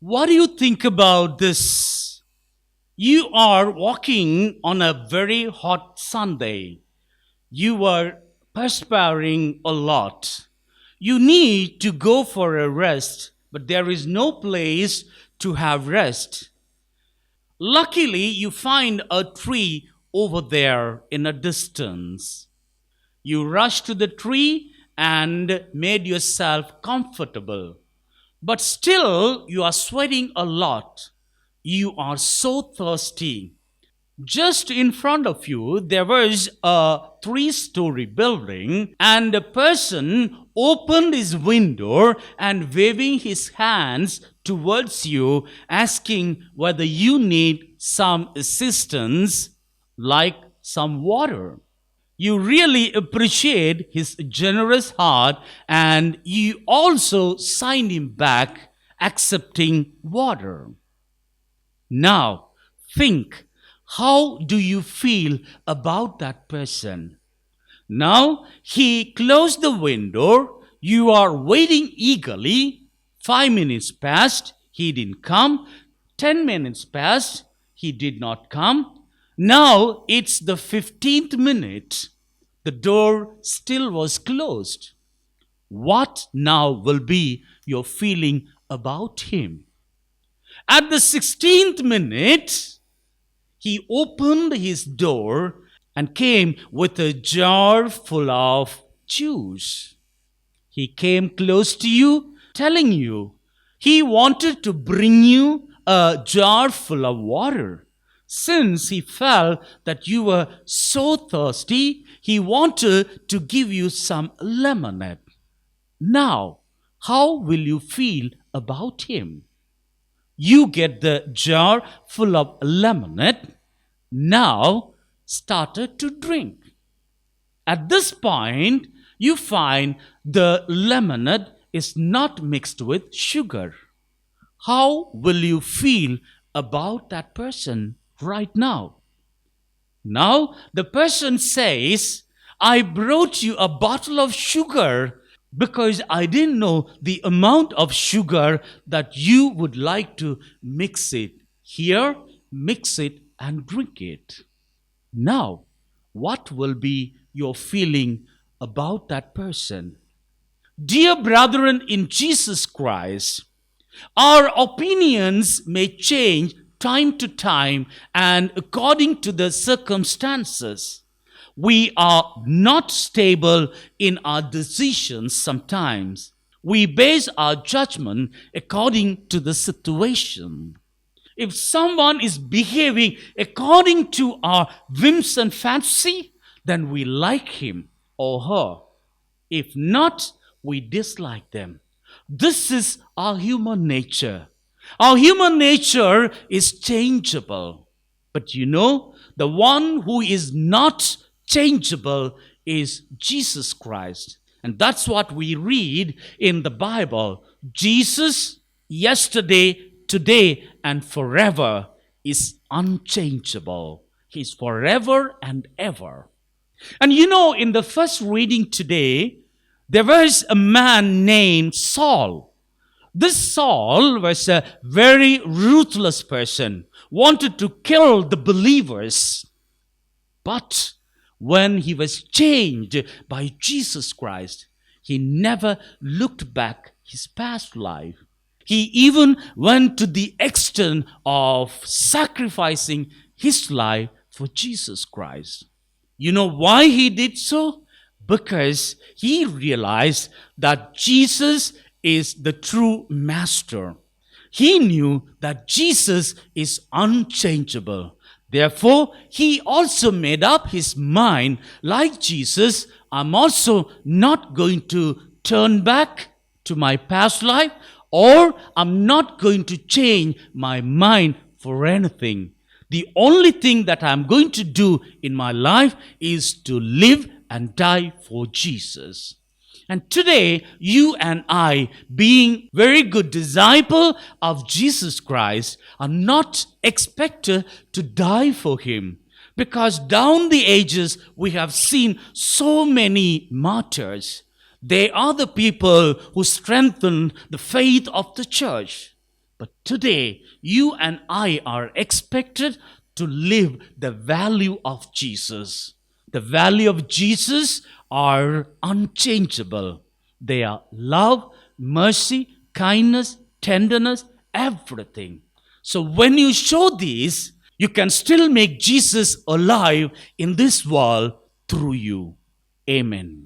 What do you think about this? You are walking on a very hot Sunday. You are perspiring a lot. You need to go for a rest, but there is no place to have rest. Luckily, you find a tree over there in a distance. You rush to the tree and made yourself comfortable. But still, you are sweating a lot. You are so thirsty. Just in front of you, there was a three-story building, and a person opened his window and waving his hands towards you, asking whether you need some assistance, like some water. You really appreciate his generous heart, and you also signed him back, accepting water. Now, think, how do you feel about that person? Now, he closed the window. You are waiting eagerly. 5 minutes passed. He didn't come. 10 minutes passed. He did not come. Now, it's the 15th minute. The door still was closed. What now will be your feeling about him? At the 16th minute, he opened his door and came with a jar full of juice. He came close to you, telling you he wanted to bring you a jar full of water. Since he felt that you were so thirsty, he wanted to give you some lemonade. Now, how will you feel about him? You get the jar full of lemonade, now started to drink. At this point, you find the lemonade is not mixed with sugar. How will you feel about that person right now? Now, the person says, I brought you a bottle of sugar because I didn't know the amount of sugar that you would like to mix it. Here, mix it and drink it. Now, what will be your feeling about that person? Dear brethren in Jesus Christ, our opinions may change time to time and according to the circumstances. We are not stable in our decisions sometimes. We base our judgment according to the situation. If someone is behaving according to our whims and fancy, then we like him or her. If not, we dislike them. This is our human nature. Our human nature is changeable. But you know, the one who is not changeable is Jesus Christ. And that's what we read in the Bible. Jesus, yesterday, today, and forever is unchangeable. He's forever and ever. And you know, in the first reading today, there was a man named Saul. This Saul was a very ruthless person, wanted to kill the believers. But when he was changed by Jesus Christ, he never looked back his past life. He even went to the extent of sacrificing his life for Jesus Christ. You know why he did so? Because he realized that Jesus is the true master. He knew that Jesus is unchangeable. Therefore, he also made up his mind, like Jesus, I'm also not going to turn back to my past life, or I'm not going to change my mind for anything. The only thing that I'm going to do in my life is to live and die for Jesus. And today, you and I, being very good disciples of Jesus Christ, are not expected to die for him. Because down the ages, we have seen so many martyrs. They are the people who strengthen the faith of the church. But today, you and I are expected to live the value of Jesus. The value of Jesus are unchangeable. They are love, mercy, kindness, tenderness, everything. So when you show these, you can still make Jesus alive in this world through you. Amen.